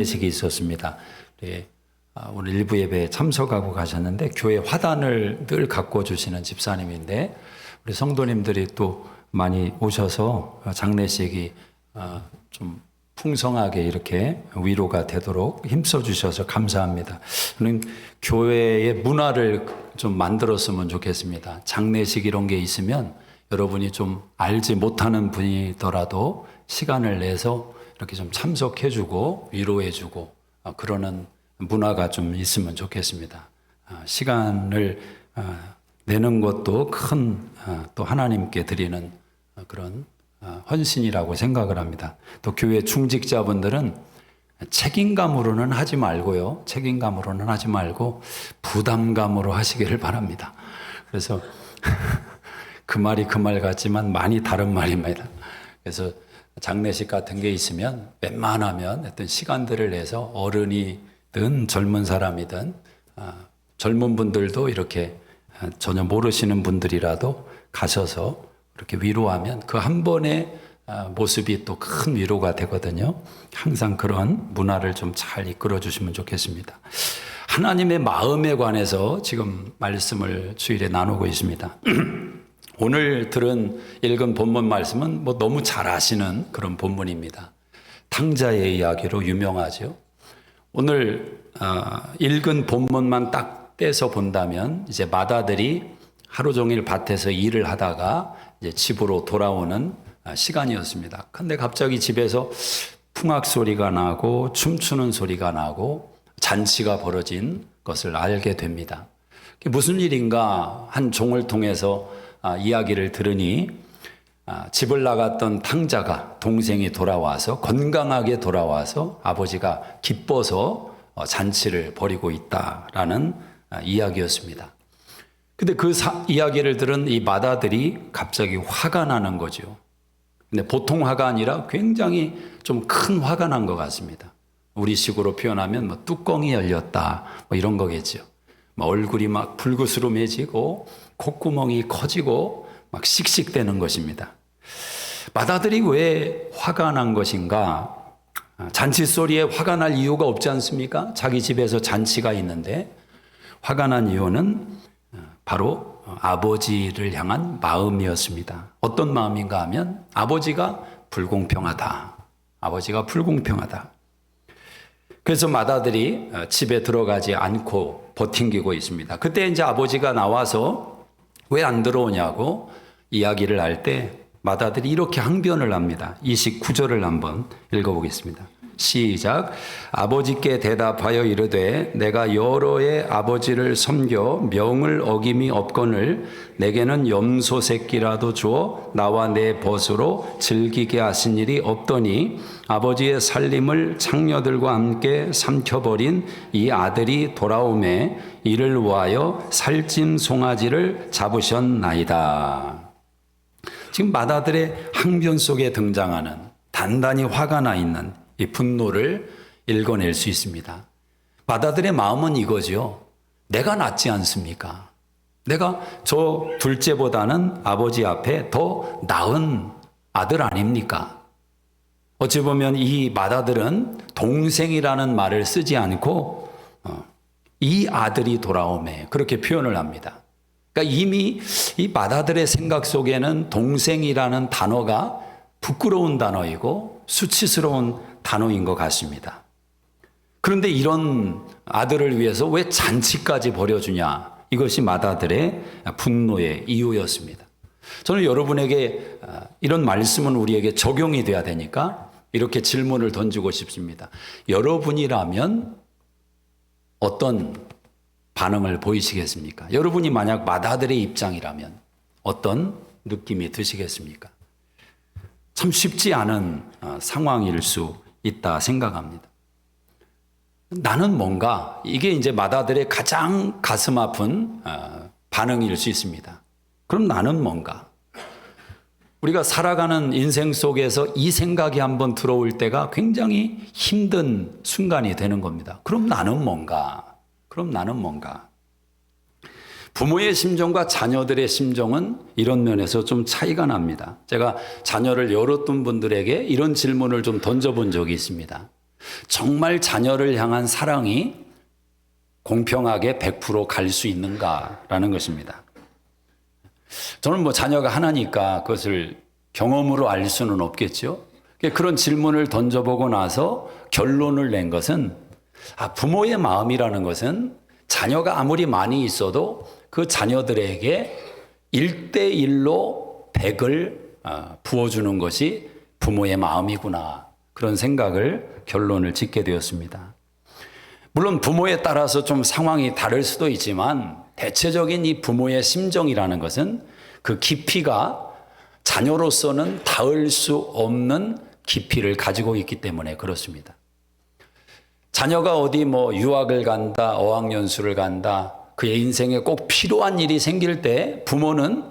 예식이 있었습니다. 오늘 일부 예배에 참석하고 가셨는데 교회 화단을 늘 갖고 주시는 집사님인데 우리 성도님들이 또 많이 오셔서 장례식이 좀 풍성하게 이렇게 위로가 되도록 힘써 주셔서 감사합니다. 저는 교회의 문화를 좀 만들었으면 좋겠습니다. 장례식 이런 게 있으면 여러분이 좀 알지 못하는 분이더라도 시간을 내서 이렇게 좀 참석해주고 위로해주고 그러는 문화가 좀 있으면 좋겠습니다. 시간을 내는 것도 큰 또 하나님께 드리는 그런 헌신이라고 생각을 합니다. 또 교회 중직자분들은 책임감으로는 하지 말고요. 책임감으로는 하지 말고 부담감으로 하시기를 바랍니다. 그래서 그 말이 그 말 같지만 많이 다른 말입니다. 그래서 장례식 같은 게 있으면 웬만하면 어떤 시간들을 내서 어른이든 젊은 사람이든 젊은 분들도 이렇게 전혀 모르시는 분들이라도 가셔서 이렇게 위로하면 그 한 번의 모습이 또 큰 위로가 되거든요. 항상 그런 문화를 좀 잘 이끌어 주시면 좋겠습니다. 하나님의 마음에 관해서 지금 말씀을 주일에 나누고 있습니다. 오늘 읽은 본문 말씀은 뭐 너무 잘 아시는 그런 본문입니다. 탕자의 이야기로 유명하죠. 오늘 읽은 본문만 딱 떼서 본다면 이제 맏아들이 하루 종일 밭에서 일을 하다가 이제 집으로 돌아오는 시간이었습니다. 근데 갑자기 집에서 풍악 소리가 나고 춤추는 소리가 나고 잔치가 벌어진 것을 알게 됩니다. 무슨 일인가 한 종을 통해서 이야기를 들으니 집을 나갔던 탕자가 동생이 돌아와서 건강하게 돌아와서 아버지가 기뻐서 잔치를 벌이고 있다라는 이야기였습니다. 근데 그 이야기를 들은 이 맏아들이 갑자기 화가 나는 거죠. 근데 보통 화가 아니라 굉장히 좀 큰 화가 난 것 같습니다. 우리식으로 표현하면 뭐 뚜껑이 열렸다 뭐 이런 거겠죠. 얼굴이 막 붉으스름해지고 콧구멍이 커지고 막 씩씩대는 것입니다. 맏아들이 왜 화가 난 것인가? 잔치 소리에 화가 날 이유가 없지 않습니까? 자기 집에서 잔치가 있는데 화가 난 이유는 바로 아버지를 향한 마음이었습니다. 어떤 마음인가 하면 아버지가 불공평하다. 아버지가 불공평하다. 그래서 맏아들이 집에 들어가지 않고 버팅기고 있습니다. 그때 이제 아버지가 나와서 왜 안 들어오냐고 이야기를 할 때 맏아들이 이렇게 항변을 합니다. 29절을 한번 읽어보겠습니다. 시작. 아버지께 대답하여 이르되 내가 여러 해 아버지를 섬겨 명을 어김이 없거늘 내게는 염소 새끼라도 주어 나와 내 벗으로 즐기게 하신 일이 없더니 아버지의 살림을 창녀들과 함께 삼켜버린 이 아들이 돌아오매 이를 위하여 살찐 송아지를 잡으셨나이다. 지금 맏아들의 항변 속에 등장하는 단단히 화가 나 있는 이 분노를 읽어낼 수 있습니다. 맏아들의 마음은 이거죠. 내가 낫지 않습니까? 내가 저 둘째보다는 아버지 앞에 더 나은 아들 아닙니까? 어찌 보면 이 맏아들은 동생이라는 말을 쓰지 않고 이 아들이 돌아오매 그렇게 표현을 합니다. 그러니까 이미 이 맏아들의 생각 속에는 동생이라는 단어가 부끄러운 단어이고 수치스러운 단어인 것 같습니다. 그런데 이런 아들을 위해서 왜 잔치까지 벌여주냐? 이것이 맏아들의 분노의 이유였습니다. 저는 여러분에게 이런 말씀은 우리에게 적용이 돼야 되니까 이렇게 질문을 던지고 싶습니다. 여러분이라면 어떤 반응을 보이시겠습니까? 여러분이 만약 맏아들의 입장이라면 어떤 느낌이 드시겠습니까? 참 쉽지 않은 상황일 수 있다 생각합니다. 나는 뭔가 이게 이제 맏아들의 가장 가슴 아픈 반응일 수 있습니다. 그럼 나는 뭔가? 우리가 살아가는 인생 속에서 이 생각이 한번 들어올 때가 굉장히 힘든 순간이 되는 겁니다. 그럼 나는 뭔가? 그럼 나는 뭔가? 부모의 심정과 자녀들의 심정은 이런 면에서 좀 차이가 납니다. 제가 자녀를 열었던 분들에게 이런 질문을 좀 던져본 적이 있습니다. 정말 자녀를 향한 사랑이 공평하게 100% 갈 수 있는가라는 것입니다. 저는 뭐 자녀가 하나니까 그것을 경험으로 알 수는 없겠죠. 그런 질문을 던져보고 나서 결론을 낸 것은 부모의 마음이라는 것은 자녀가 아무리 많이 있어도 그 자녀들에게 1대1로 100을 부어주는 것이 부모의 마음이구나. 그런 생각을 결론을 짓게 되었습니다. 물론 부모에 따라서 좀 상황이 다를 수도 있지만 대체적인 이 부모의 심정이라는 것은 그 깊이가 자녀로서는 닿을 수 없는 깊이를 가지고 있기 때문에 그렇습니다. 자녀가 어디 유학을 간다, 어학연수를 간다, 그의 인생에 꼭 필요한 일이 생길 때 부모는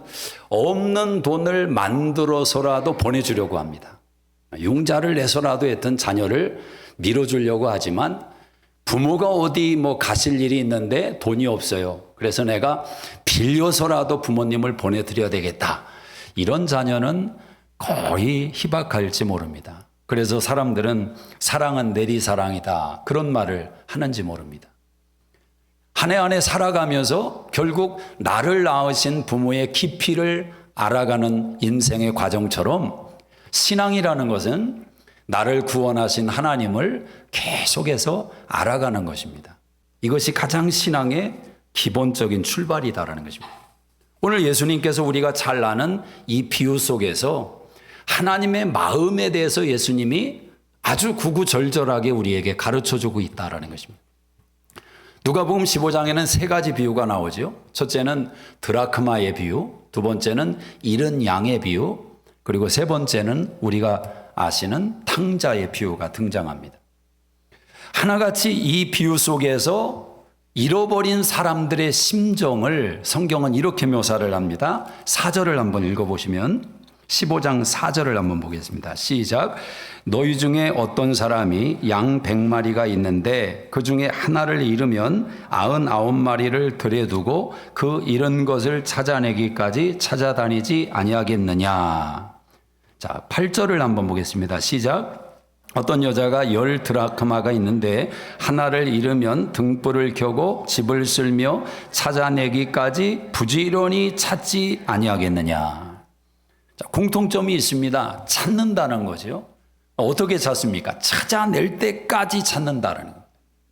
없는 돈을 만들어서라도 보내주려고 합니다. 융자를 내서라도 했던 자녀를 밀어주려고 하지만 부모가 어디 가실 일이 있는데 돈이 없어요. 그래서 내가 빌려서라도 부모님을 보내드려야 되겠다. 이런 자녀는 거의 희박할지 모릅니다. 그래서 사람들은 사랑은 내리사랑이다. 그런 말을 하는지 모릅니다. 한 해 한 해 살아가면서 결국 나를 낳으신 부모의 깊이를 알아가는 인생의 과정처럼 신앙이라는 것은 나를 구원하신 하나님을 계속해서 알아가는 것입니다. 이것이 가장 신앙의 기본적인 출발이다라는 것입니다. 오늘 예수님께서 우리가 잘 아는 이 비유 속에서 하나님의 마음에 대해서 예수님이 아주 구구절절하게 우리에게 가르쳐주고 있다라는 것입니다. 누가복음 15장에는 세 가지 비유가 나오죠. 첫째는 드라크마의 비유, 두 번째는 잃은 양의 비유, 그리고 세 번째는 우리가 아시는 탕자의 비유가 등장합니다. 하나같이 이 비유 속에서 잃어버린 사람들의 심정을 성경은 이렇게 묘사를 합니다. 4절을 한번 읽어보시면 15장 4절을 한번 보겠습니다. 시작. 너희 중에 어떤 사람이 양 100마리가 있는데 그 중에 하나를 잃으면 99마리를 들여두고 그 잃은 것을 찾아내기까지 찾아다니지 아니하겠느냐. 자, 8절을 한번 보겠습니다. 시작. 어떤 여자가 10드라크마가 있는데 하나를 잃으면 등불을 켜고 집을 쓸며 찾아내기까지 부지런히 찾지 아니하겠느냐. 자, 공통점이 있습니다. 찾는다는 거죠. 어떻게 찾습니까? 찾아낼 때까지 찾는다는 것.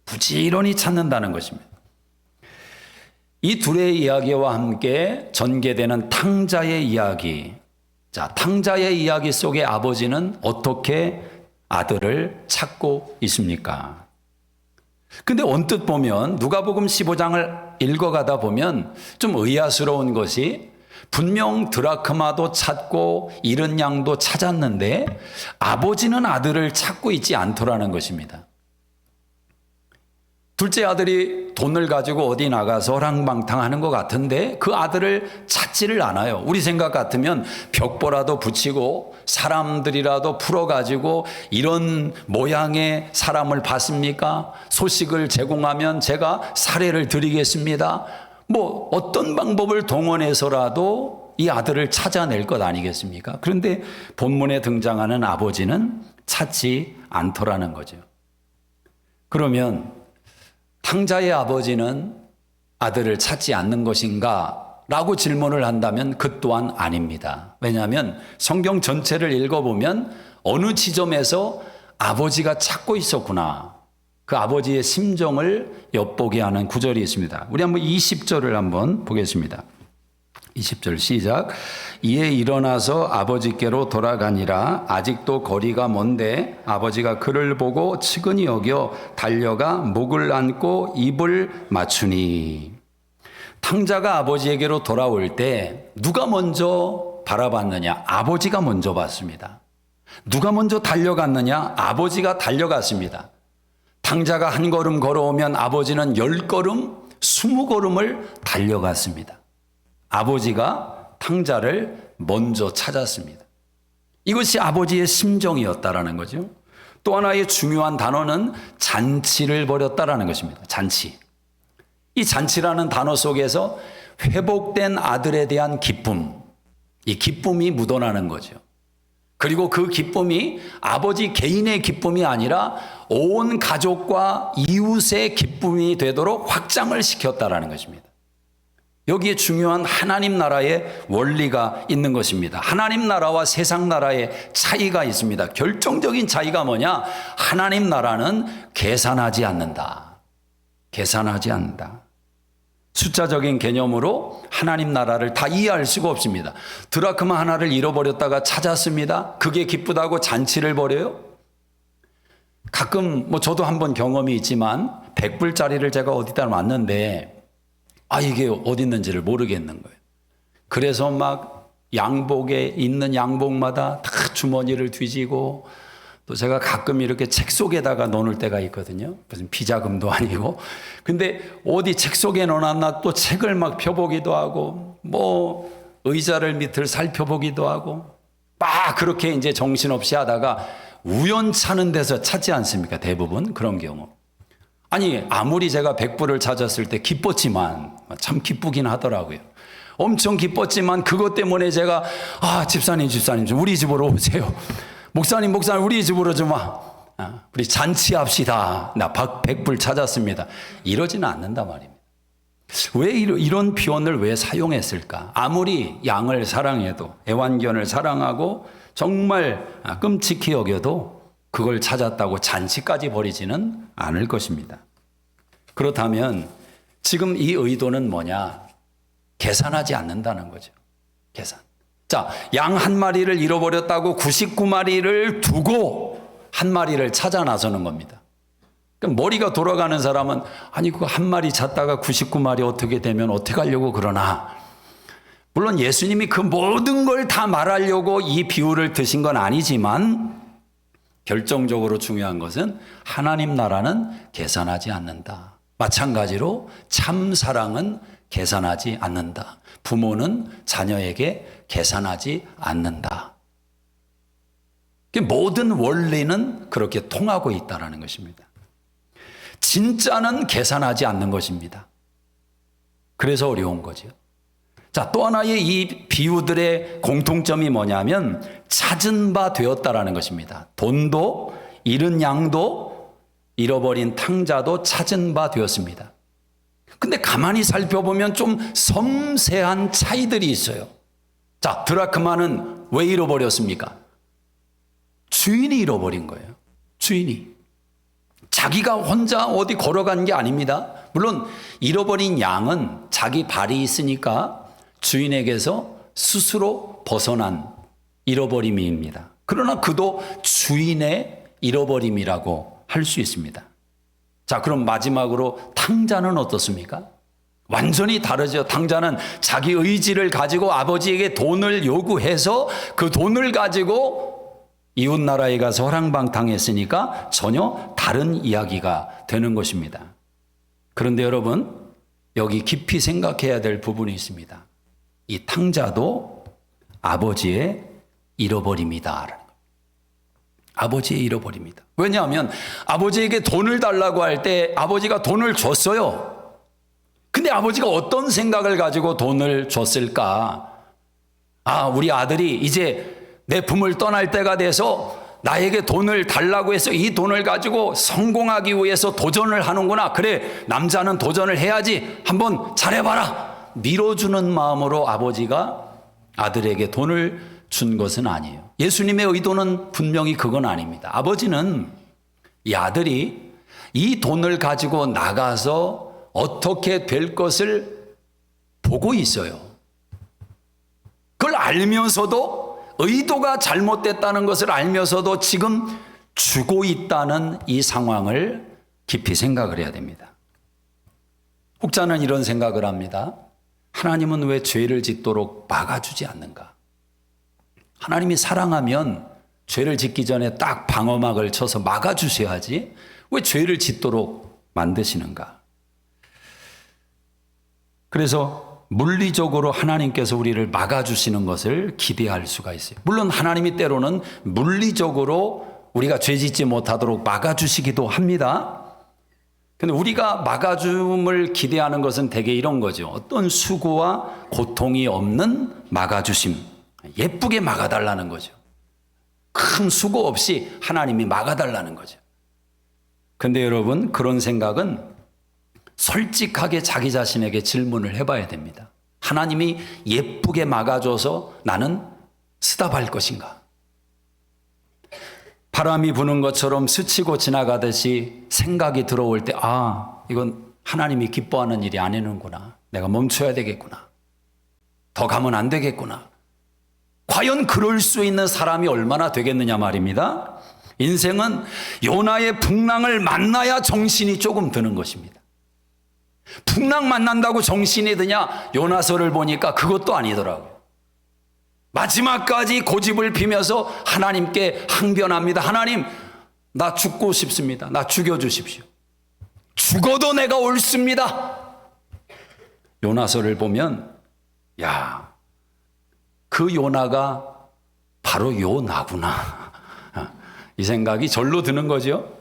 부지런히 찾는다는 것입니다. 이 둘의 이야기와 함께 전개되는 탕자의 이야기. 자, 탕자의 이야기 속에 아버지는 어떻게 아들을 찾고 있습니까? 근데 언뜻 보면 누가복음 15장을 읽어가다 보면 좀 의아스러운 것이 분명 드라크마도 찾고 잃은 양도 찾았는데 아버지는 아들을 찾고 있지 않더라는 것입니다. 둘째 아들이 돈을 가지고 어디 나가서 허랑방탕하는 것 같은데 그 아들을 찾지를 않아요. 우리 생각 같으면 벽보라도 붙이고 사람들이라도 풀어가지고 이런 모양의 사람을 봤습니까? 소식을 제공하면 제가 사례를 드리겠습니다. 어떤 방법을 동원해서라도 이 아들을 찾아낼 것 아니겠습니까? 그런데 본문에 등장하는 아버지는 찾지 않더라는 거죠. 그러면 탕자의 아버지는 아들을 찾지 않는 것인가? 라고 질문을 한다면 그 또한 아닙니다. 왜냐하면 성경 전체를 읽어보면 어느 지점에서 아버지가 찾고 있었구나. 그 아버지의 심정을 엿보게 하는 구절이 있습니다. 우리 한번 20절을 한번 보겠습니다. 20절 시작. 이에 일어나서 아버지께로 돌아가니라. 아직도 거리가 먼데 아버지가 그를 보고 측은히 여겨 달려가 목을 안고 입을 맞추니. 탕자가 아버지에게로 돌아올 때 누가 먼저 바라봤느냐? 아버지가 먼저 봤습니다. 누가 먼저 달려갔느냐? 아버지가 달려갔습니다. 탕자가 한 걸음 걸어오면 아버지는 10걸음, 20걸음을 달려갔습니다. 아버지가 탕자를 먼저 찾았습니다. 이것이 아버지의 심정이었다라는 거죠. 또 하나의 중요한 단어는 잔치를 벌였다라는 것입니다. 잔치. 이 잔치라는 단어 속에서 회복된 아들에 대한 기쁨, 이 기쁨이 묻어나는 거죠. 그리고 그 기쁨이 아버지 개인의 기쁨이 아니라 온 가족과 이웃의 기쁨이 되도록 확장을 시켰다라는 것입니다. 여기에 중요한 하나님 나라의 원리가 있는 것입니다. 하나님 나라와 세상 나라의 차이가 있습니다. 결정적인 차이가 뭐냐? 하나님 나라는 계산하지 않는다. 계산하지 않는다. 숫자적인 개념으로 하나님 나라를 다 이해할 수가 없습니다. 드라크마 하나를 잃어버렸다가 찾았습니다. 그게 기쁘다고 잔치를 벌여요? 가끔 저도 한번 경험이 있지만 100불짜리를 제가 어디다 놨는데 이게 어디 있는지를 모르겠는 거예요. 그래서 막 양복에 있는 양복마다 다 주머니를 뒤지고, 또 제가 가끔 이렇게 책 속에다가 넣을 때가 있거든요. 무슨 비자금도 아니고. 근데 어디 책 속에 넣어놨나 또 책을 막 펴보기도 하고, 의자를 밑을 살펴보기도 하고, 막 그렇게 이제 정신없이 하다가 우연찮은 데서 찾지 않습니까? 대부분 그런 경우. 아니, 아무리 제가 100불을 찾았을 때 기뻤지만, 참 기쁘긴 하더라고요. 엄청 기뻤지만 그것 때문에 제가 집사님 좀 우리 집으로 오세요. 목사님 우리 집으로 좀 와. 우리 잔치합시다. 나 100불 찾았습니다. 이러지는 않는단 말입니다. 왜 이런 표현을 왜 사용했을까? 아무리 양을 사랑해도, 애완견을 사랑하고 정말 끔찍히 여겨도 그걸 찾았다고 잔치까지 벌이지는 않을 것입니다. 그렇다면 지금 이 의도는 뭐냐? 계산하지 않는다는 거죠. 계산. 자, 양 한 마리를 잃어버렸다고 99마리를 두고 한 마리를 찾아 나서는 겁니다. 그럼 머리가 돌아가는 사람은 그거 한 마리 찾다가 99마리 어떻게 되면 어떻게 하려고 그러나? 물론 예수님이 그 모든 걸 다 말하려고 이 비유를 드신 건 아니지만 결정적으로 중요한 것은 하나님 나라는 계산하지 않는다. 마찬가지로 참 사랑은 계산하지 않는다. 부모는 자녀에게 계산하지 않는다. 모든 원리는 그렇게 통하고 있다는 것입니다. 진짜는 계산하지 않는 것입니다. 그래서 어려운 거죠. 자, 또 하나의 이 비유들의 공통점이 뭐냐면 찾은 바 되었다라는 것입니다. 돈도 잃은 양도 잃어버린 탕자도 찾은 바 되었습니다. 근데 가만히 살펴보면 좀 섬세한 차이들이 있어요. 자, 드라크마는 왜 잃어버렸습니까? 주인이 잃어버린 거예요. 주인이. 자기가 혼자 어디 걸어간 게 아닙니다. 물론 잃어버린 양은 자기 발이 있으니까 주인에게서 스스로 벗어난 잃어버림입니다. 그러나 그도 주인의 잃어버림이라고 할 수 있습니다. 자, 그럼 마지막으로 탕자는 어떻습니까? 완전히 다르죠. 탕자는 자기 의지를 가지고 아버지에게 돈을 요구해서 그 돈을 가지고 이웃 나라에 가서 허랑방탕했으니까 전혀 다른 이야기가 되는 것입니다. 그런데 여러분, 여기 깊이 생각해야 될 부분이 있습니다. 이 탕자도 아버지의 잃어버림이다. 아버지의 잃어버립니다. 왜냐하면 아버지에게 돈을 달라고 할 때 아버지가 돈을 줬어요. 근데 아버지가 어떤 생각을 가지고 돈을 줬을까? 우리 아들이 이제 내 품을 떠날 때가 돼서 나에게 돈을 달라고 해서 이 돈을 가지고 성공하기 위해서 도전을 하는구나. 그래, 남자는 도전을 해야지. 한번 잘해봐라. 밀어주는 마음으로 아버지가 아들에게 돈을 준 것은 아니에요. 예수님의 의도는 분명히 그건 아닙니다. 아버지는 이 아들이 이 돈을 가지고 나가서 어떻게 될 것을 보고 있어요. 그걸 알면서도, 의도가 잘못됐다는 것을 알면서도 지금 주고 있다는 이 상황을 깊이 생각을 해야 됩니다. 혹자는 이런 생각을 합니다. 하나님은 왜 죄를 짓도록 막아주지 않는가? 하나님이 사랑하면 죄를 짓기 전에 딱 방어막을 쳐서 막아주셔야지 왜 죄를 짓도록 만드시는가? 그래서 물리적으로 하나님께서 우리를 막아주시는 것을 기대할 수가 있어요. 물론 하나님이 때로는 물리적으로 우리가 죄 짓지 못하도록 막아주시기도 합니다. 근데 우리가 막아줌을 기대하는 것은 대개 이런 거죠. 어떤 수고와 고통이 없는 막아주심. 예쁘게 막아달라는 거죠. 큰 수고 없이 하나님이 막아달라는 거죠. 근데 여러분, 그런 생각은 솔직하게 자기 자신에게 질문을 해봐야 됩니다. 하나님이 예쁘게 막아줘서 나는 스탑할 것인가? 바람이 부는 것처럼 스치고 지나가듯이 생각이 들어올 때, 이건 하나님이 기뻐하는 일이 아니는구나. 내가 멈춰야 되겠구나. 더 가면 안 되겠구나. 과연 그럴 수 있는 사람이 얼마나 되겠느냐 말입니다. 인생은 요나의 풍랑을 만나야 정신이 조금 드는 것입니다. 풍랑 만난다고 정신이 드냐? 요나서를 보니까 그것도 아니더라고요. 마지막까지 고집을 피면서 하나님께 항변합니다. 하나님, 나 죽고 싶습니다. 나 죽여주십시오. 죽어도 내가 옳습니다. 요나서를 보면, 그 요나가 바로 요나구나. 이 생각이 절로 드는 거죠.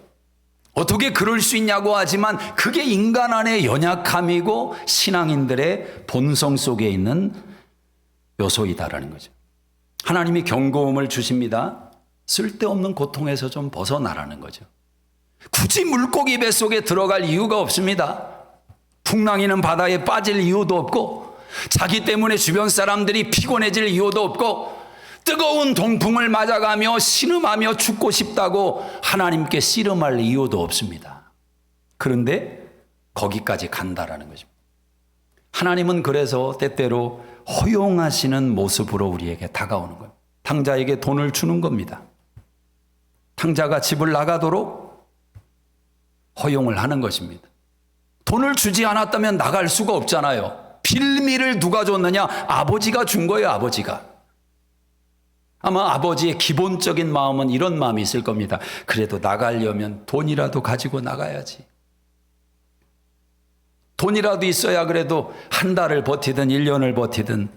어떻게 그럴 수 있냐고 하지만 그게 인간 안의 연약함이고 신앙인들의 본성 속에 있는 요소이다라는 거죠. 하나님이 경고음을 주십니다. 쓸데없는 고통에서 좀 벗어나라는 거죠. 굳이 물고기 뱃속에 들어갈 이유가 없습니다. 풍랑이는 바다에 빠질 이유도 없고, 자기 때문에 주변 사람들이 피곤해질 이유도 없고, 뜨거운 동풍을 맞아가며 신음하며 죽고 싶다고 하나님께 씨름할 이유도 없습니다. 그런데 거기까지 간다라는 거죠. 하나님은 그래서 때때로 허용하시는 모습으로 우리에게 다가오는 거예요. 탕자에게 돈을 주는 겁니다. 탕자가 집을 나가도록 허용을 하는 것입니다. 돈을 주지 않았다면 나갈 수가 없잖아요. 빌미를 누가 줬느냐? 아버지가 준 거예요, 아버지가. 아마 아버지의 기본적인 마음은 이런 마음이 있을 겁니다. 그래도 나가려면 돈이라도 가지고 나가야지. 돈이라도 있어야 그래도 한 달을 버티든 1년을 버티든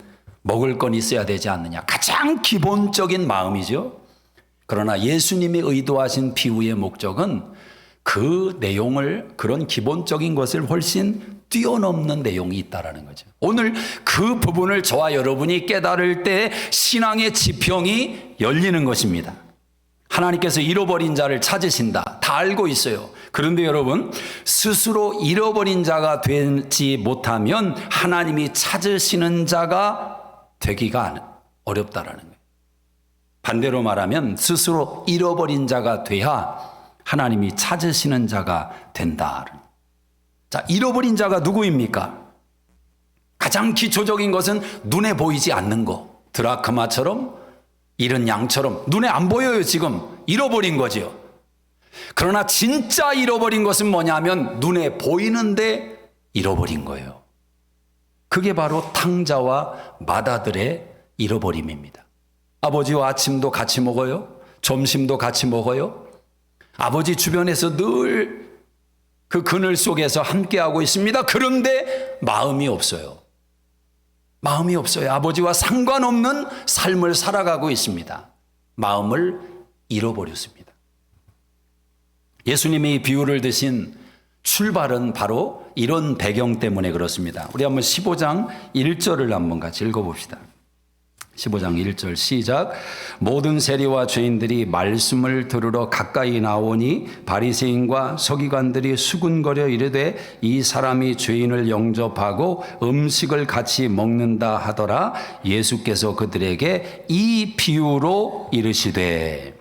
먹을 건 있어야 되지 않느냐. 가장 기본적인 마음이죠. 그러나 예수님이 의도하신 비유의 목적은 그 내용을, 그런 기본적인 것을 훨씬 뛰어넘는 내용이 있다라는 거죠. 오늘 그 부분을 저와 여러분이 깨달을 때 신앙의 지평이 열리는 것입니다. 하나님께서 잃어버린 자를 찾으신다. 다 알고 있어요. 그런데 여러분, 스스로 잃어버린 자가 되지 못하면 하나님이 찾으시는 자가 되기가 어렵다라는 거예요. 반대로 말하면 스스로 잃어버린 자가 돼야 하나님이 찾으시는 자가 된다. 자, 잃어버린 자가 누구입니까? 가장 기초적인 것은 눈에 보이지 않는 거. 드라크마처럼, 잃은 양처럼 눈에 안 보여요. 지금 잃어버린 거지요. 그러나 진짜 잃어버린 것은 뭐냐면 눈에 보이는데 잃어버린 거예요. 그게 바로 탕자와 마다들의 잃어버림입니다. 아버지와 아침도 같이 먹어요. 점심도 같이 먹어요. 아버지 주변에서 늘 그 그늘 속에서 함께하고 있습니다. 그런데 마음이 없어요. 마음이 없어요. 아버지와 상관없는 삶을 살아가고 있습니다. 마음을 잃어버렸습니다. 예수님이 이 비유를 드신 출발은 바로 이런 배경 때문에 그렇습니다. 우리 한번 15장 1절을 한번 같이 읽어봅시다. 15장 1절 시작. 모든 세리와 죄인들이 말씀을 들으러 가까이 나오니 바리새인과 서기관들이 수군거려 이르되 이 사람이 죄인을 영접하고 음식을 같이 먹는다 하더라. 예수께서 그들에게 이 비유로 이르시되.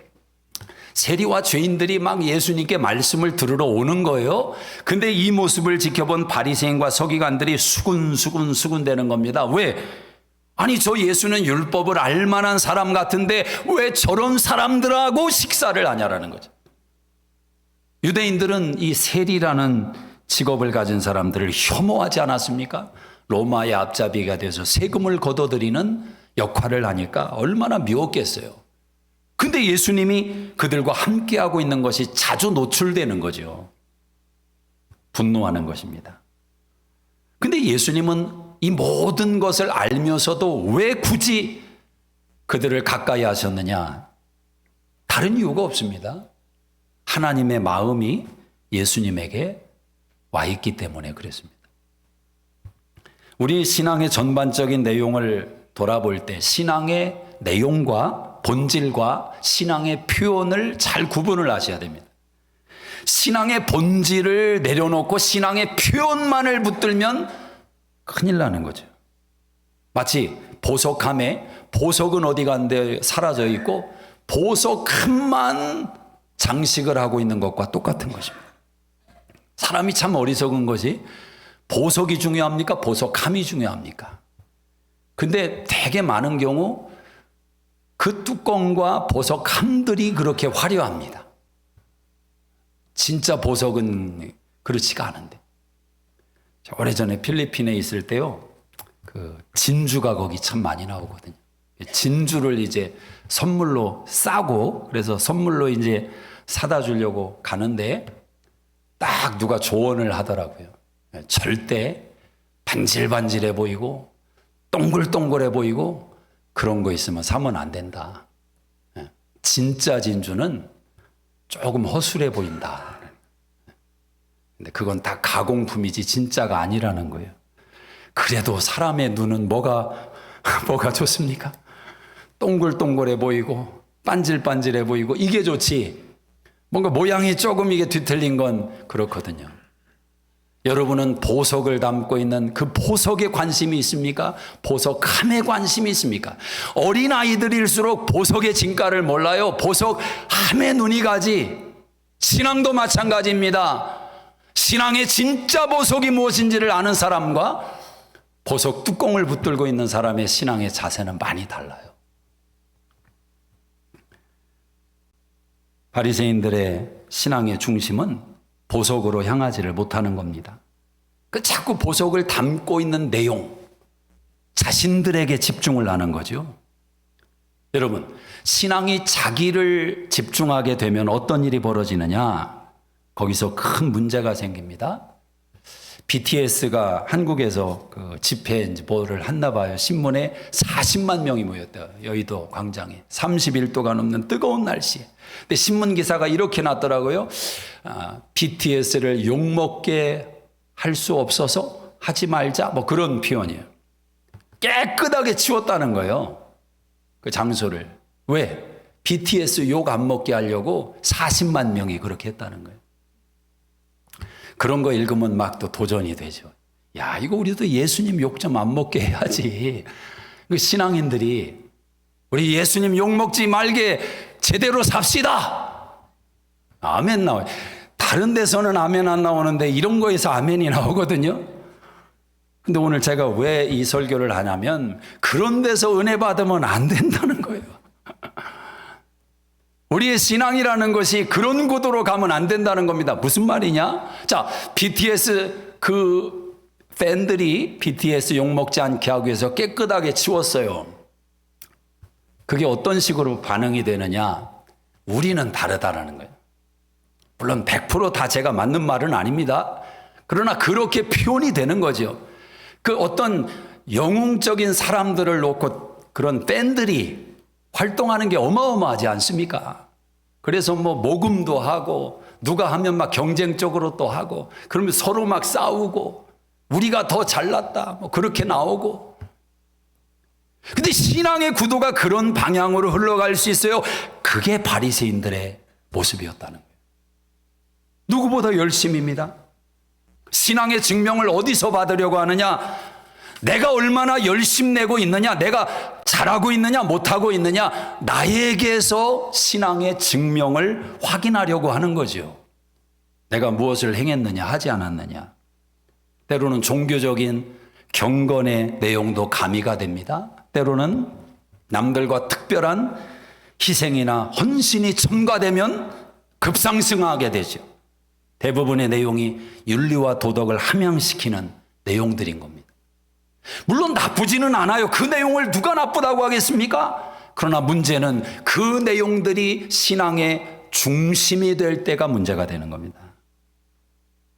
세리와 죄인들이 막 예수님께 말씀을 들으러 오는 거예요. 근데 이 모습을 지켜본 바리새인과 서기관들이 수군 되는 겁니다. 왜? 아니, 저 예수는 율법을 알만한 사람 같은데 왜 저런 사람들하고 식사를 하냐라는 거죠. 유대인들은 이 세리라는 직업을 가진 사람들을 혐오하지 않았습니까? 로마의 앞잡이가 돼서 세금을 걷어들이는 역할을 하니까 얼마나 미웠겠어요. 근데 예수님이 그들과 함께하고 있는 것이 자주 노출되는 거죠. 분노하는 것입니다. 근데 예수님은 이 모든 것을 알면서도 왜 굳이 그들을 가까이 하셨느냐? 다른 이유가 없습니다. 하나님의 마음이 예수님에게 와 있기 때문에 그랬습니다. 우리 신앙의 전반적인 내용을 돌아볼 때 신앙의 내용과 본질과 신앙의 표현을 잘 구분을 하셔야 됩니다. 신앙의 본질을 내려놓고 신앙의 표현만을 붙들면 큰일 나는 거죠. 마치 보석함에 보석은 어디 간데 사라져 있고 보석함만 장식을 하고 있는 것과 똑같은 것입니다. 사람이 참 어리석은 것이 보석이 중요합니까? 보석함이 중요합니까? 근데 되게 많은 경우 그 뚜껑과 보석함들이 그렇게 화려합니다. 진짜 보석은 그렇지가 않은데. 오래전에 필리핀에 있을 때요, 그 진주가 거기 참 많이 나오거든요. 진주를 이제 선물로 싸고, 그래서 선물로 이제 사다 주려고 가는데 딱 누가 조언을 하더라고요. 절대 반질반질해 보이고 동글동글해 보이고 그런 거 있으면 사면 안 된다. 진짜 진주는 조금 허술해 보인다. 근데 그건 다 가공품이지 진짜가 아니라는 거예요. 그래도 사람의 눈은 뭐가 좋습니까? 동글동글해 보이고 반질반질해 보이고 이게 좋지. 뭔가 모양이 조금 이게 뒤틀린 건 그렇거든요. 여러분은 보석을 담고 있는 그 보석에 관심이 있습니까? 보석함에 관심이 있습니까? 어린아이들일수록 보석의 진가를 몰라요. 보석함에 눈이 가지. 신앙도 마찬가지입니다. 신앙의 진짜 보석이 무엇인지를 아는 사람과 보석 뚜껑을 붙들고 있는 사람의 신앙의 자세는 많이 달라요. 바리새인들의 신앙의 중심은 보석으로 향하지를 못하는 겁니다. 그 자꾸 보석을 담고 있는 내용, 자신들에게 집중을 하는 거죠. 여러분, 신앙이 자기를 집중하게 되면 어떤 일이 벌어지느냐? 거기서 큰 문제가 생깁니다. BTS가 한국에서 그 집회 뭐를 했나 봐요. 신문에 40만 명이 모였대요. 여의도 광장에. 31도가 넘는 뜨거운 날씨에. 근데 신문 기사가 이렇게 났더라고요. BTS를 욕먹게 할 수 없어서 하지 말자. 뭐 그런 표현이에요. 깨끗하게 치웠다는 거예요. 그 장소를. 왜? BTS 욕 안 먹게 하려고 40만 명이 그렇게 했다는 거예요. 그런 거 읽으면 막 또 도전이 되죠. 야, 이거 우리도 예수님 욕 좀 안 먹게 해야지. 그 신앙인들이 우리 예수님 욕 먹지 말게 제대로 삽시다. 아멘 나와요. 다른 데서는 아멘 안 나오는데 이런 거에서 아멘이 나오거든요. 근데 오늘 제가 왜 이 설교를 하냐면 그런 데서 은혜 받으면 안 된다는 거예요. 우리의 신앙이라는 것이 그런 구도로 가면 안 된다는 겁니다. 무슨 말이냐? 자, BTS 그 팬들이 BTS 욕먹지 않게 하기 위해서 깨끗하게 치웠어요. 그게 어떤 식으로 반응이 되느냐? 우리는 다르다라는 거예요. 물론 100% 다 제가 맞는 말은 아닙니다. 그러나 그렇게 표현이 되는 거죠. 그 어떤 영웅적인 사람들을 놓고 그런 팬들이 활동하는 게 어마어마하지 않습니까? 그래서 뭐 모금도 하고 누가 하면 막 경쟁적으로 또 하고 그러면 서로 막 싸우고 우리가 더 잘났다 뭐 그렇게 나오고. 근데 신앙의 구도가 그런 방향으로 흘러갈 수 있어요. 그게 바리새인들의 모습이었다는 거예요. 누구보다 열심입니다. 신앙의 증명을 어디서 받으려고 하느냐? 내가 얼마나 열심내고 있느냐, 내가 잘하고 있느냐, 못하고 있느냐, 나에게서 신앙의 증명을 확인하려고 하는 거죠. 내가 무엇을 행했느냐, 하지 않았느냐. 때로는 종교적인 경건의 내용도 가미가 됩니다. 때로는 남들과 특별한 희생이나 헌신이 첨가되면 급상승하게 되죠. 대부분의 내용이 윤리와 도덕을 함양시키는 내용들인 겁니다. 물론 나쁘지는 않아요. 그 내용을 누가 나쁘다고 하겠습니까? 그러나 문제는 그 내용들이 신앙의 중심이 될 때가 문제가 되는 겁니다.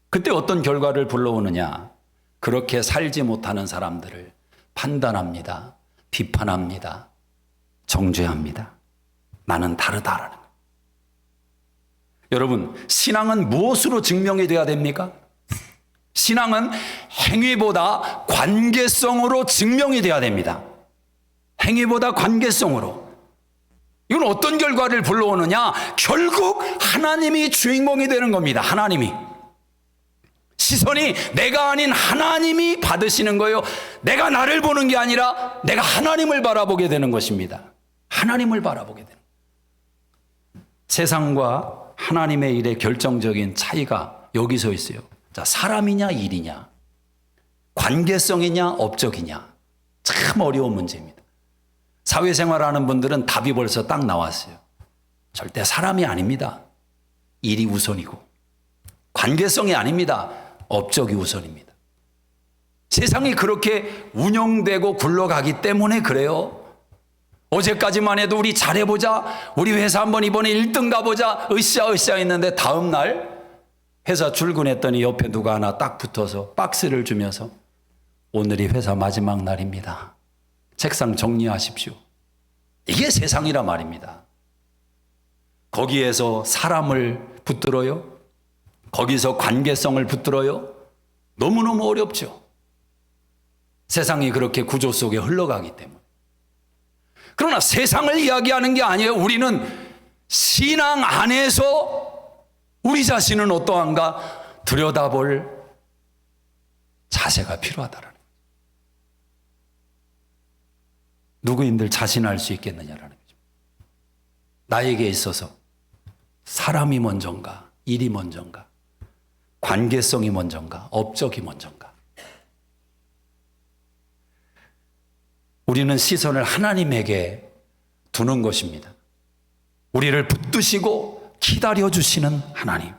그때 어떤 결과를 불러오느냐? 그렇게 살지 못하는 사람들을 판단합니다. 비판합니다. 정죄합니다. 나는 다르다라는 거예요. 여러분, 신앙은 무엇으로 증명이 돼야 됩니까? 신앙은 행위보다 관계성으로 증명이 돼야 됩니다. 행위보다 관계성으로. 이건 어떤 결과를 불러오느냐? 결국 하나님이 주인공이 되는 겁니다. 하나님이. 시선이 내가 아닌 하나님이 받으시는 거예요. 내가 나를 보는 게 아니라 내가 하나님을 바라보게 되는 것입니다. 하나님을 바라보게 되는 거예요. 세상과 하나님의 일의 결정적인 차이가 여기서 있어요. 자, 사람이냐 일이냐, 관계성이냐 업적이냐, 참 어려운 문제입니다. 사회생활하는 분들은 답이 벌써 딱 나왔어요. 절대 사람이 아닙니다. 일이 우선이고, 관계성이 아닙니다. 업적이 우선입니다. 세상이 그렇게 운영되고 굴러가기 때문에 그래요. 어제까지만 해도 우리 잘해보자, 우리 회사 한번 이번에 1등 가보자, 으쌰으쌰 했는데 다음날 회사 출근했더니 옆에 누가 하나 딱 붙어서 박스를 주면서 오늘이 회사 마지막 날입니다. 책상 정리하십시오. 이게 세상이란 말입니다. 거기에서 사람을 붙들어요? 거기서 관계성을 붙들어요? 너무너무 어렵죠. 세상이 그렇게 구조 속에 흘러가기 때문에. 그러나 세상을 이야기하는 게 아니에요. 우리는 신앙 안에서 우리 자신은 어떠한가 들여다볼 자세가 필요하다라는 거죠. 누구인들 자신할 수 있겠느냐라는 거죠. 나에게 있어서 사람이 먼저인가, 일이 먼저인가, 관계성이 먼저인가, 업적이 먼저인가. 우리는 시선을 하나님에게 두는 것입니다. 우리를 붙드시고 기다려주시는 하나님,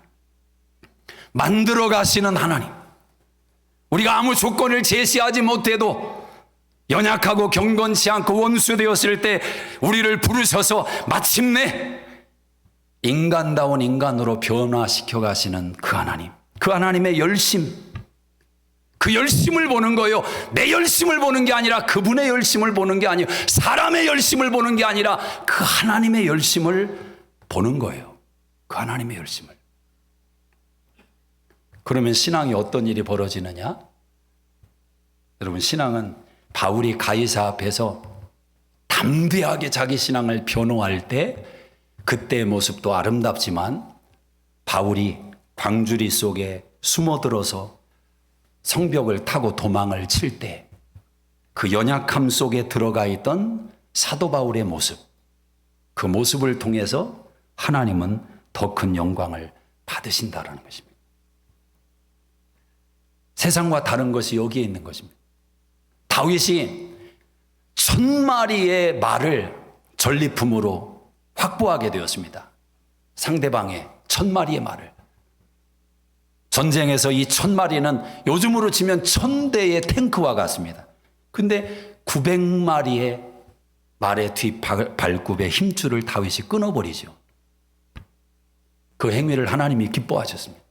만들어 가시는 하나님, 우리가 아무 조건을 제시하지 못해도 연약하고 경건치 않고 원수되었을 때 우리를 부르셔서 마침내 인간다운 인간으로 변화시켜 가시는 그 하나님, 그 하나님의 열심, 그 열심을 보는 거예요. 내 열심을 보는 게 아니라 그분의 열심을 보는 게 아니에요. 사람의 열심을 보는 게 아니라 그 하나님의 열심을 보는 거예요. 그 하나님의 열심을. 그러면 신앙이 어떤 일이 벌어지느냐? 여러분, 신앙은 바울이 가이사 앞에서 담대하게 자기 신앙을 변호할 때 그때의 모습도 아름답지만, 바울이 광주리 속에 숨어들어서 성벽을 타고 도망을 칠 때 그 연약함 속에 들어가 있던 사도 바울의 모습, 그 모습을 통해서 하나님은 더 큰 영광을 받으신다라는 것입니다. 세상과 다른 것이 여기에 있는 것입니다. 다윗이 1000마리의 말을 전리품으로 확보하게 되었습니다. 상대방의 1000마리의 말을. 전쟁에서 이 1000마리는 요즘으로 치면 1000대의 탱크와 같습니다. 근데 900마리의 말의 뒷발굽의 힘줄을 다윗이 끊어버리죠. 그 행위를 하나님이 기뻐하셨습니다.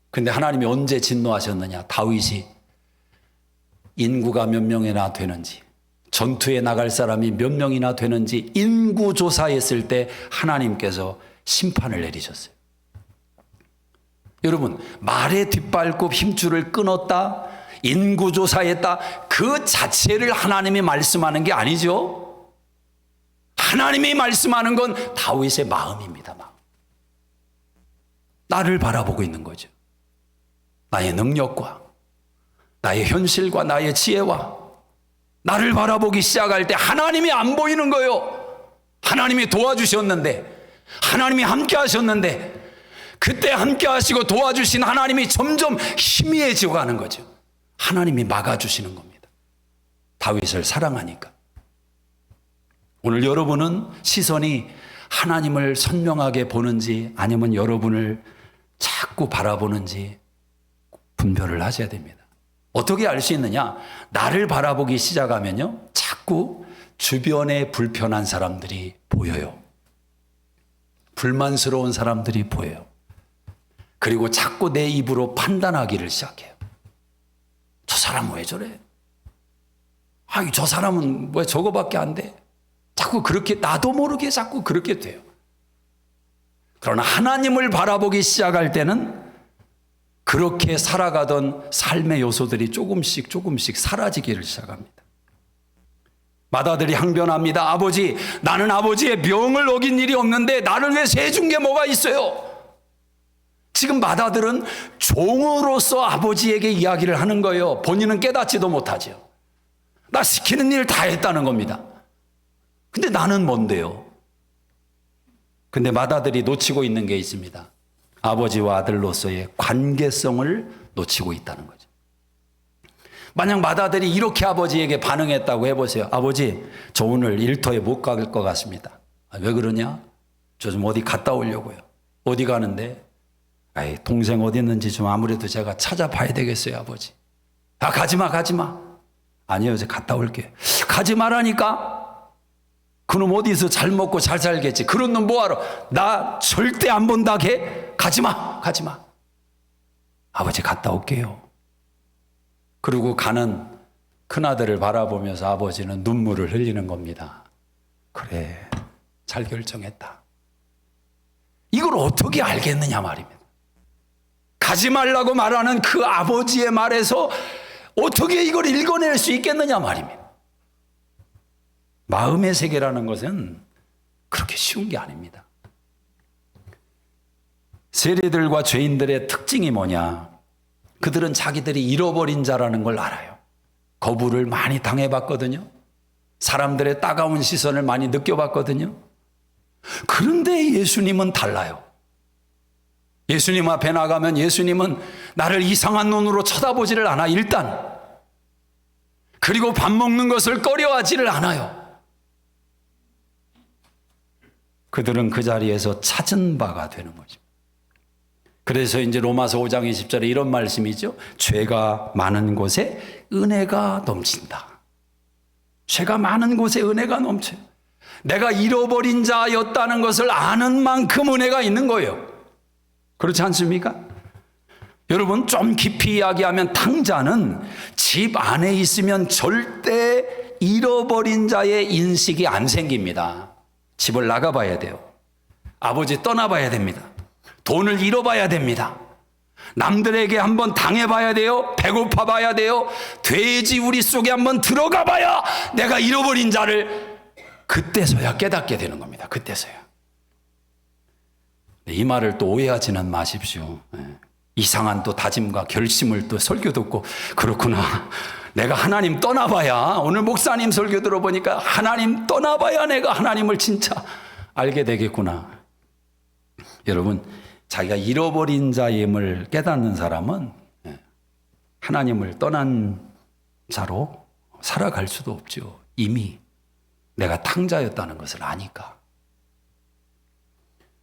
근데 하나님이 언제 진노하셨느냐? 다윗이 인구가 몇 명이나 되는지, 전투에 나갈 사람이 몇 명이나 되는지 인구 조사했을 때 하나님께서 심판을 내리셨어요. 여러분, 말의 뒷발굽 힘줄을 끊었다, 인구 조사했다, 그 자체를 하나님이 말씀하는 게 아니죠. 하나님이 말씀하는 건 다윗의 마음입니다. 마음. 나를 바라보고 있는 거죠. 나의 능력과 나의 현실과 나의 지혜와 나를 바라보기 시작할 때 하나님이 안 보이는 거예요. 하나님이 도와주셨는데, 하나님이 함께 하셨는데, 그때 함께 하시고 도와주신 하나님이 점점 희미해지고 가는 거죠. 하나님이 막아주시는 겁니다. 다윗을 사랑하니까. 오늘 여러분은 시선이 하나님을 선명하게 보는지 아니면 여러분을 자꾸 바라보는지 분별을 하셔야 됩니다. 어떻게 알 수 있느냐? 나를 바라보기 시작하면요, 자꾸 주변에 불편한 사람들이 보여요. 불만스러운 사람들이 보여요. 그리고 자꾸 내 입으로 판단하기를 시작해요. 저 사람은 왜 저래? 저 사람은 왜 저거밖에 안 돼? 자꾸 그렇게, 나도 모르게 자꾸 그렇게 돼요. 그러나 하나님을 바라보기 시작할 때는 그렇게 살아가던 삶의 요소들이 조금씩 사라지기를 시작합니다. 맏아들이 항변합니다. 아버지, 나는 아버지의 명을 어긴 일이 없는데 나를 왜 세준 게 뭐가 있어요? 지금 맏아들은 종으로서 아버지에게 이야기를 하는 거예요. 본인은 깨닫지도 못하죠. 나 시키는 일 다 했다는 겁니다. 근데 나는 뭔데요? 근데 맏아들이 놓치고 있는 게 있습니다. 아버지와 아들로서의 관계성을 놓치고 있다는 거죠. 만약 맏아들이 이렇게 아버지에게 반응했다고 해보세요. 아버지, 저 오늘 일터에 못 갈 것 같습니다. 왜 그러냐? 저 좀 어디 갔다 오려고요. 어디 가는데? 아이, 동생 어디 있는지 좀 아무래도 제가 찾아봐야 되겠어요, 아버지. 아, 가지마. 아니요, 이제 갔다 올게. 가지 말라니까? 그놈 어디서 잘 먹고 잘 살겠지. 그런 놈 뭐하러? 나 절대 안 본다, 걔. 가지마. 아버지, 갔다 올게요. 그리고 가는 큰아들을 바라보면서 아버지는 눈물을 흘리는 겁니다. 그래, 잘 결정했다. 이걸 어떻게 알겠느냐 말입니다. 가지 말라고 말하는 그 아버지의 말에서 어떻게 이걸 읽어낼 수 있겠느냐 말입니다. 마음의 세계라는 것은 그렇게 쉬운 게 아닙니다. 세리들과 죄인들의 특징이 뭐냐? 그들은 자기들이 잃어버린 자라는 걸 알아요. 거부를 많이 당해봤거든요. 사람들의 따가운 시선을 많이 느껴봤거든요. 그런데 예수님은 달라요. 예수님 앞에 나가면 예수님은 나를 이상한 눈으로 쳐다보지를 않아, 일단. 그리고 밥 먹는 것을 꺼려하지를 않아요. 그들은 그 자리에서 찾은 바가 되는 거죠. 그래서 이제 로마서 5장 20절에 이런 말씀이죠. 죄가 많은 곳에 은혜가 넘친다. 죄가 많은 곳에 은혜가 넘쳐요. 내가 잃어버린 자였다는 것을 아는 만큼 은혜가 있는 거예요. 그렇지 않습니까? 여러분, 좀 깊이 이야기하면 탕자는 집 안에 있으면 절대 잃어버린 자의 인식이 안 생깁니다. 집을 나가봐야 돼요. 아버지 떠나봐야 됩니다. 돈을 잃어봐야 됩니다. 남들에게 한번 당해봐야 돼요. 배고파봐야 돼요. 돼지 우리 속에 한번 들어가봐야 내가 잃어버린 자를 그때서야 깨닫게 되는 겁니다. 그때서야. 이 말을 또 오해하지는 마십시오. 이상한 또 다짐과 결심을 또 설교 듣고 그렇구나. 내가 하나님 떠나봐야, 오늘 목사님 설교 들어보니까 하나님 떠나봐야 내가 하나님을 진짜 알게 되겠구나. 여러분, 자기가 잃어버린 자임을 깨닫는 사람은 하나님을 떠난 자로 살아갈 수도 없죠. 이미 내가 탕자였다는 것을 아니까.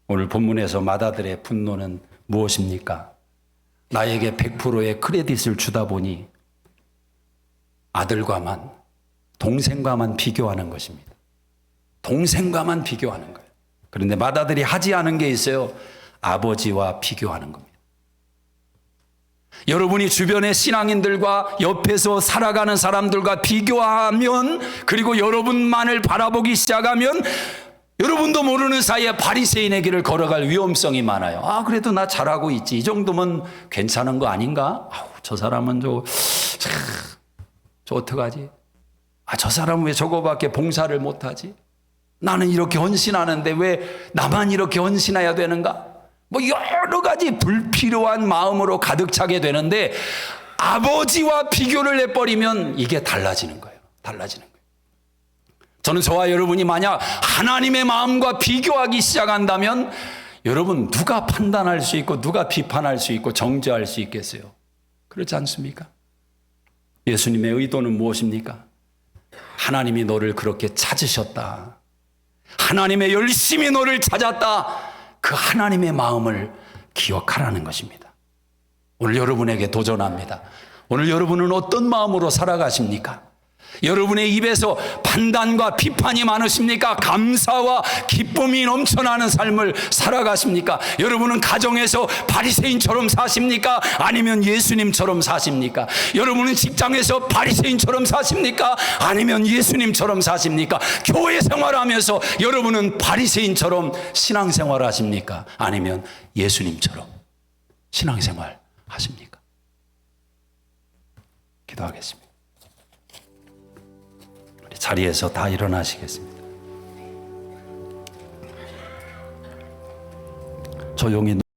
오늘 본문에서 맏아들의 분노는 무엇입니까? 나에게 100%의 크레딧을 주다 보니 아들과만, 동생과만 비교하는 것입니다. 동생과만 비교하는 거예요. 그런데 맏아들이 하지 않은 게 있어요. 아버지와 비교하는 겁니다. 여러분이 주변의 신앙인들과 옆에서 살아가는 사람들과 비교하면, 그리고 여러분만을 바라보기 시작하면 여러분도 모르는 사이에 바리새인의 길을 걸어갈 위험성이 많아요. 아, 그래도 나 잘하고 있지. 이 정도면 괜찮은 거 아닌가? 아우, 저 사람은 저 어떡하지? 아, 저 사람은 왜 저거밖에 봉사를 못하지? 나는 이렇게 헌신하는데 왜 나만 이렇게 헌신해야 되는가? 뭐 여러 가지 불필요한 마음으로 가득 차게 되는데 아버지와 비교를 해버리면 이게 달라지는 거예요. 달라지는 거예요. 저는 저와 여러분이 만약 하나님의 마음과 비교하기 시작한다면 여러분, 누가 판단할 수 있고 누가 비판할 수 있고 정죄할 수 있겠어요? 그렇지 않습니까? 예수님의 의도는 무엇입니까? 하나님이 너를 그렇게 찾으셨다. 하나님의 열심히 너를 찾았다. 그 하나님의 마음을 기억하라는 것입니다. 오늘 여러분에게 도전합니다. 오늘 여러분은 어떤 마음으로 살아가십니까? 여러분의 입에서 판단과 비판이 많으십니까? 감사와 기쁨이 넘쳐나는 삶을 살아가십니까? 여러분은 가정에서 바리새인처럼 사십니까? 아니면 예수님처럼 사십니까? 여러분은 직장에서 바리새인처럼 사십니까? 아니면 예수님처럼 사십니까? 교회 생활하면서 여러분은 바리새인처럼 신앙생활 하십니까? 아니면 예수님처럼 신앙생활 하십니까? 기도하겠습니다. 자리에서 다 일어나시겠습니다. 조용히